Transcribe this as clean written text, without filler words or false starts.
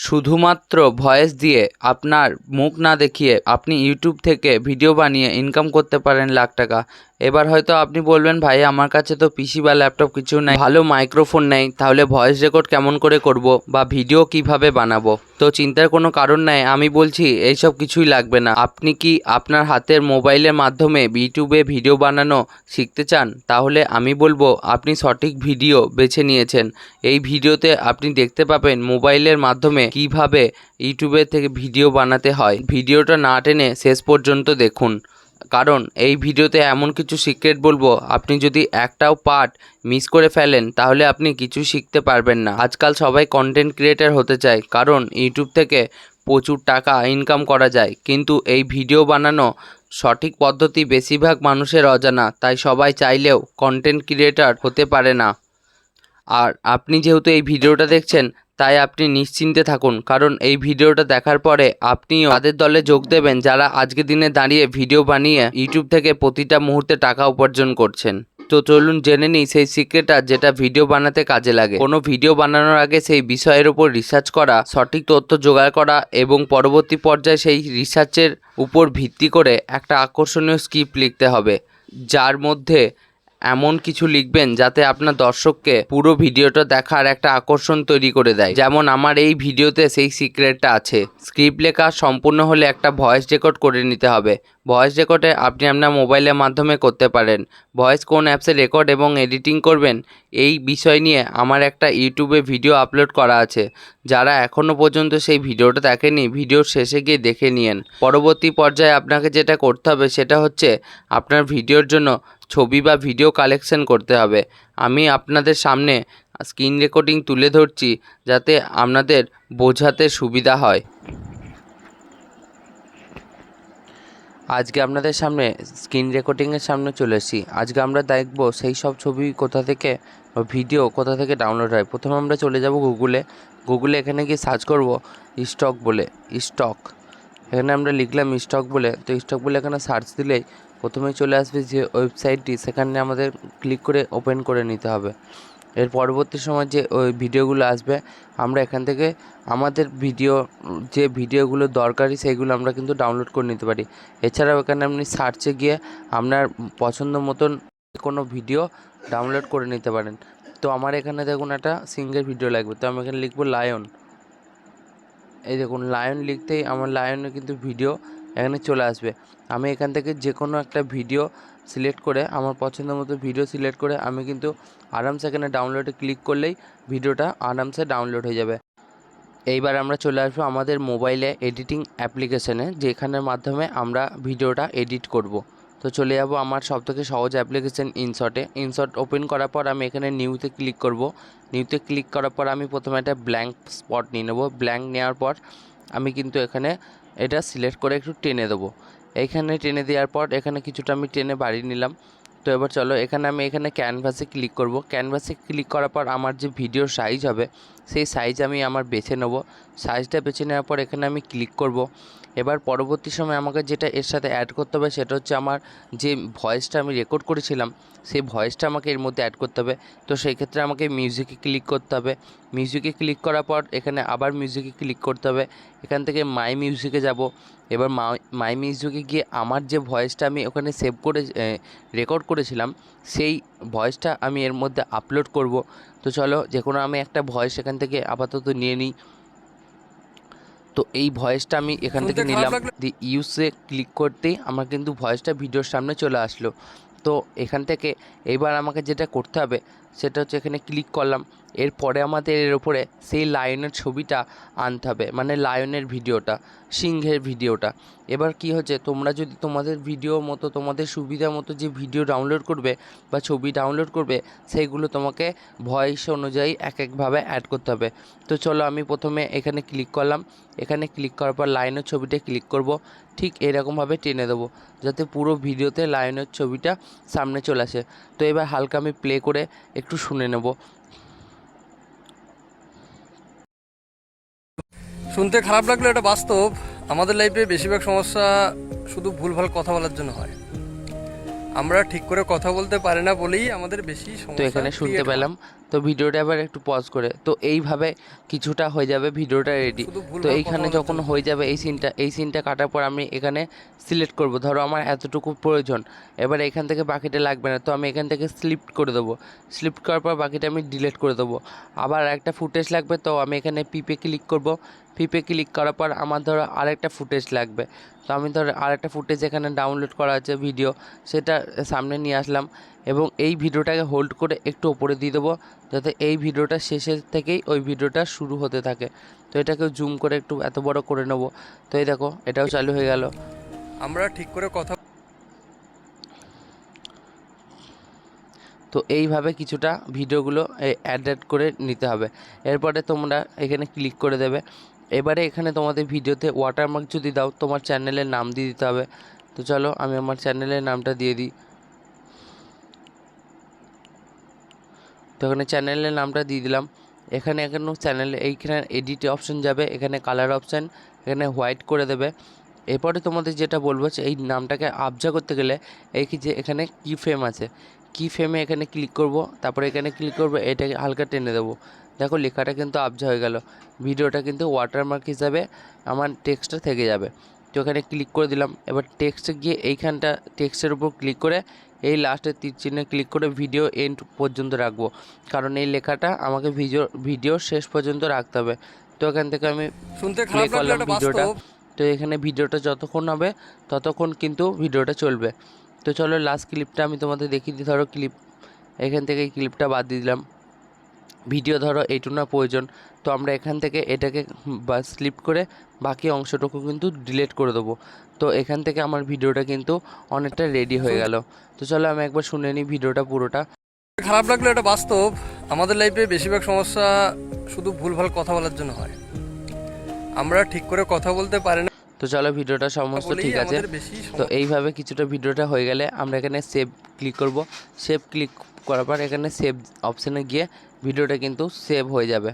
শুধুমাত্র ভয়েস দিয়ে আপনার মুখ না দেখিয়ে আপনি ইউটিউব থেকে ভিডিও বানিয়ে ইনকাম করতে পারেন লাখ টাকা। এবার হয়তো আপনি বলবেন, ভাই আমার কাছে তো পিসি বা ল্যাপটপ কিছু নেই, ভালো মাইক্রোফোন নেই, তাহলে ভয়েস রেকর্ড কেমন করে করব বা ভিডিও কিভাবে বানাবো? তো চিন্তার কোনো কারণ নাই, আমি বলছি এইসব কিছুই লাগবে না। আপনি কি আপনার হাতের মোবাইলের মাধ্যমে ইউটিউবে ভিডিও বানানো শিখতে চান? তাহলে আমি বলবো আপনি সঠিক ভিডিও বেছে নিয়েছেন। এই ভিডিওতে আপনি দেখতে পাবেন মোবাইলের মাধ্যমে কিভাবে ইউটিউবের থেকে ভিডিও বানাতে হয়। ভিডিওটা না টেনে শেষ পর্যন্ত দেখুন, কারণ এই ভিডিওতে এমন কিছু সিক্রেট বলবো, আপনি যদি একটাও পার্ট মিস করে ফেলেন তাহলে আপনি কিছু শিখতে পারবেন না। আজকাল সবাই কন্টেন্ট ক্রিয়েটার হতে চায়, কারণ ইউটিউব থেকে প্রচুর টাকা ইনকাম করা যায়, কিন্তু এই ভিডিও বানানো সঠিক পদ্ধতি বেশিরভাগ মানুষের অজানা, তাই সবাই চাইলেও কন্টেন্ট ক্রিয়েটার হতে পারে না। আর আপনি যেহেতু এই ভিডিওটা দেখছেন, তাই আপনি নিশ্চিন্তে থাকুন, কারণ এই ভিডিওটা দেখার পরে আপনিও তাদের দলে যোগ দেবেন যারা আজকের দিনে দাঁড়িয়ে ভিডিও বানিয়ে ইউটিউব থেকে প্রতিটা মুহূর্তে টাকা উপার্জন করছেন। তো চলুন জেনে নিই সেই সিক্রেটটা যেটা ভিডিও বানাতে কাজে লাগে। কোনো ভিডিও বানানোর আগে সেই বিষয়ের উপর রিসার্চ করা, সঠিক তথ্য জোগাড় করা এবং পরবর্তী পর্যায়ে সেই রিসার্চের উপর ভিত্তি করে একটা আকর্ষণীয় স্ক্রিপ্ট লিখতে হবে, যার মধ্যে এমন কিছু লিখবেন যাতে আপনার দর্শককে পুরো ভিডিওটা দেখার একটা আকর্ষণ তৈরি করে দেয়। যেমন আমার এই ভিডিওতে সেই সিক্রেটটা আছে। স্ক্রিপ্ট লেখা সম্পূর্ণ হলে একটা ভয়েস রেকর্ড করে নিতে হবে। ভয়েস রেকর্ডে আপনি আপনার মোবাইলের মাধ্যমে করতে পারেন। ভয়েস কোন অ্যাপসে রেকর্ড এবং এডিটিং করবেন, এই বিষয় নিয়ে আমার একটা ইউটিউবে ভিডিও আপলোড করা আছে। যারা এখনও পর্যন্ত সেই ভিডিওটা দেখেনি, ভিডিওর শেষে গিয়ে দেখে নিন। পরবর্তী পর্যায়ে আপনাকে যেটা করতে হবে সেটা হচ্ছে আপনার ভিডিওর জন্য ছবি বা ভিডিও কালেকশন করতে হবে। আমি আপনাদের সামনে স্ক্রিন রেকর্ডিং তুলে ধরছি যাতে আপনাদের বোঝাতে সুবিধা হয়। আজকে আপনাদের সামনে স্ক্রিন রেকর্ডিংয়ের সামনে চলে এসেছি। আজকে আমরা দেখব সেই সব ছবি কোথা থেকে বা ভিডিও কোথা থেকে ডাউনলোড হয়। প্রথমে আমরা চলে যাব গুগলে এখানে গিয়ে সার্চ করব স্টক বলে। এখানে আমরা লিখলাম স্টক বলে, তো স্টক বলে এখানে সার্চ দিলেই প্রথমেই চলে আসবে যে ওয়েবসাইটটি, সেখানে আমাদের ক্লিক করে ওপেন করে নিতে হবে। এর পরবর্তী সময় যে ওই ভিডিওগুলো আসবে, আমরা এখান থেকে আমাদের যে ভিডিওগুলো দরকারি সেইগুলো আমরা কিন্তু ডাউনলোড করে নিতে পারি। এছাড়াও এখানে আপনি সার্চে গিয়ে আপনার পছন্দ মতন কোনো ভিডিও ডাউনলোড করে নিতে পারেন। তো আমার এখানে দেখুন একটা সিঙ্গেল ভিডিও লাগবে, তো আমি এখানে লিখবো লায়ন। এই দেখুন লায়ন লিখতেই আমার লায়নের কিন্তু ভিডিও এখানে চলে আসবে। আমি এখান থেকে যে কোনো একটা ভিডিও সিলেক্ট করে, আমার পছন্দ মতো ভিডিও সিলেক্ট করে আমি কিন্তু আরামসে এখানে ডাউনলোডে ক্লিক করলেই ভিডিওটা আরামসে ডাউনলোড হয়ে যাবে। এইবার আমরা চলে আসবো আমাদের মোবাইলে এডিটিং অ্যাপ্লিকেশনে, যেখানের মাধ্যমে আমরা ভিডিওটা এডিট করব। তো চলে যাব আমার সবথেকে সহজ অ্যাপ্লিকেশন ইনশট ওপেন করার পর আমি এখানে নিউতে ক্লিক করব। নিউতে ক্লিক করার পর আমি প্রথমে একটা ব্ল্যাঙ্ক স্পট নিয়ে নেব। ব্ল্যাঙ্ক নেওয়ার পর আমি কিন্তু এখানে এটা সিলেক্ট করে একটু টেনে দেবো। এইখানে টেনে দেওয়ার পর এখানে কিছুটা আমি টেনে বাড়িয়ে নিলাম। তো এবার চলো আমি ক্যানভাসে ক্লিক করব। ক্যানভাসে ক্লিক করার পর আমার যে ভিডিওর সাইজ হবে সেই সাইজ আমি আমার বেছে নেব। সাইজটা বেছে নেওয়ার পর এখানে আমি ক্লিক করব। এবার পরবর্তী সময় আমাকে যেটা এর সাথে অ্যাড করতে হবে সেটা হচ্ছে আমার যে ভয়েসটা আমি রেকর্ড করেছিলাম সেই ভয়েসটা আমাকে এর মধ্যে অ্যাড করতে হবে। তো সেই ক্ষেত্রে আমাকে মিউজিকে ক্লিক করতে হবে। মিউজিকে ক্লিক করার পর এখানে আবার মিউজিকে ক্লিক করতে হবে। এখান থেকে মাই মিউজিকে যাব। এবার মাই মিউজিকে গিয়ে আমার যে ভয়েসটা আমি ওখানে সেভ করে রেকর্ড করেছিলাম সেই ভয়েসটা আমি এর মধ্যে আপলোড করব। তো চলো যে কোনো আমি একটা ভয়েস এখান থেকে আপাতত নিয়ে নিই। তো এই ভয়েসটা আমি এখান থেকে নিলাম, দি ইউসে ক্লিক করতেই আমার কিন্তু ভয়েসটা ভিডিওর সামনে চলে আসলো। তো এখান থেকে এবার আমাকে যেটা করতে হবে সেটা হচ্ছে এখানে ক্লিক করলাম। এরপরে আমাদের এর ওপরে সেই লায়নের ছবিটা আনতে হবে, মানে লায়নের ভিডিওটা, সিংহের ভিডিওটা। এবার কি হচ্ছে, তোমরা যদি তোমাদের ভিডিও মতো তোমাদের সুবিধা মতো যে ভিডিও ডাউনলোড করবে বা ছবি ডাউনলোড করবে সেইগুলো তোমাকে ভয়েস অনুযায়ী এক একভাবে অ্যাড করতে হবে। তো চলো আমি প্রথমে এখানে ক্লিক করলাম। এখানে ক্লিক করার পর লায়নের ছবিটা ক্লিক করব। ঠিক এরকমভাবে টেনে দেবো যাতে পুরো ভিডিওতে লায়নের ছবিটা সামনে চলে আসে। তো এবার হালকা আমি প্লে করে একটু শুনে নেব। শুনতে খারাপ লাগলো, এটা বাস্তব। আমাদের লাইফে বেশিরভাগ সমস্যা শুধু ভুলভাল কথা বলার জন্য হয়। আমরা ঠিক করে কথা বলতে পারি না বলেই আমাদের বেশি সমস্যা। তো এখানে শুনতে পেলাম তো ভিডিওটা এবার একটু পজ করে, তো এইভাবে কিছুটা হয়ে যাবে, ভিডিওটা রেডি। শুধু তো ভুলভাল কথা এইখানে বলার যখন জন্য। হয়ে যাবে এই সিনটা কাটার পর আমি এখানে সিলেক্ট করব, ধরো আমার এতটুকু প্রয়োজন, এবার এখান থেকে বাকিটা লাগবে না, তো আমি এখান থেকে স্লিপ করে দেবো। স্লিপ করার পর বাকিটা আমি ডিলিট করে দেবো। আবার একটা ফুটেজ লাগবে, তো আমি এখানে পিপে ক্লিক করব। পিপে ক্লিক করার পর আমার ধরো আরেকটা ফুটেজ লাগবে, তো আমি ধরো আরেকটা ফুটেজ এখানে ডাউনলোড করা আছে ভিডিও, সেটা সামনে নিয়ে আসলাম এবং এই ভিডিওটাকে হোল্ড করে একটু ওপরে দিয়ে দেবো, যাতে এই ভিডিওটা শেষের থেকেই ওই ভিডিওটা শুরু হতে থাকে। তো এটাকে জুম করে একটু এত বড় করে নেব। তো এই দেখো এটাও চালু হয়ে গেল। আমরা ঠিক করে কথা তো এইভাবে কিছুটা ভিডিওগুলো অ্যাড করে নিতে হবে। এরপরে তোমরা এখানে ক্লিক করে দেবে। এবারে এখানে তোমাদের ভিডিওতে ওয়াটারমার্ক যদি দাও, তোমার চ্যানেলের নাম দিয়ে দিতে হবে। তো চলো আমি আমার চ্যানেলের নামটা দিয়ে দিই। তো এখানে চ্যানেলের নামটা দিয়ে দিলাম। এখানে চ্যানেলে এইখানে এডিট অপশন যাবে, এখানে কালার অপশান, এখানে হোয়াইট করে দেবে। এরপরে তোমাদের যেটা বলবো এই নামটাকে আবজা করতে গেলে এই যে এখানে কি ফ্রেম আছে, কি ফ্রেমে এখানে ক্লিক করব, তারপরে এখানে ক্লিক করব, এটাকে হালকা টেনে দেবো। দেখো লেখাটা কিন্তু আবজা হয়ে গেল, ভিডিওটা কিন্তু ওয়াটারমার্ক হিসাবে আমার টেক্সটটা থেকে যাবে। তো এখানে ক্লিক করে দিলাম। এবার টেক্সটে গিয়ে এইখানটা টেক্সটের উপর ক্লিক করে এই লাস্টের তীর চিহ্নে ক্লিক করে ভিডিও এন্ড পর্যন্ত রাখবো, কারণ এই লেখাটা আমাকে ভিডিও শেষ পর্যন্ত রাখতে হবে। তো এখান থেকে আমি শুনতে প্লে খারাপ লাগলো, করলাম এটা ভিডিওটা। বাস্তব। তো এখানে ভিডিওটা যতক্ষণ হবে ততক্ষণ কিন্তু ভিডিওটা চলবে। তো চলো লাস্ট ক্লিপটা আমি তোমাদের দেখিয়ে দিই। ধরো ক্লিপ, এখান থেকে এই ক্লিপটা বাদ দিয়ে দিলাম। ভিডিও ধরো এইটুকু না প্রয়োজন, তো আমরা এখান থেকে এটাকে বা স্লিপ করে বাকি অংশটুকু কিন্তু ডিলিট করে দেবো। তো এখান থেকে আমার ভিডিওটা কিন্তু অনেকটা রেডি হয়ে শুনতে গেল। তো চলো আমি একবার শুনে নিই ভিডিওটা পুরোটা। খারাপ লাগলো, এটা বাস্তব। আমাদের লাইফে বেশিরভাগ সমস্যা শুধু ভুলভাল কথা বলার জন্য হয়। আমরা ঠিক করে কথা বলতে পারি না তো চলো ভিডিওটা সমস্ত বলেই ঠিক আছে। আমাদের বেশি তো এইভাবে কিছুটা ভিডিওটা হয়ে গেলে আমরা এখানে সেভ ক্লিক করব। সেভ ক্লিক করার পর এখানে সেভ অপশানে গিয়ে ভিডিওটা কিন্তু সেভ হয়ে যাবে।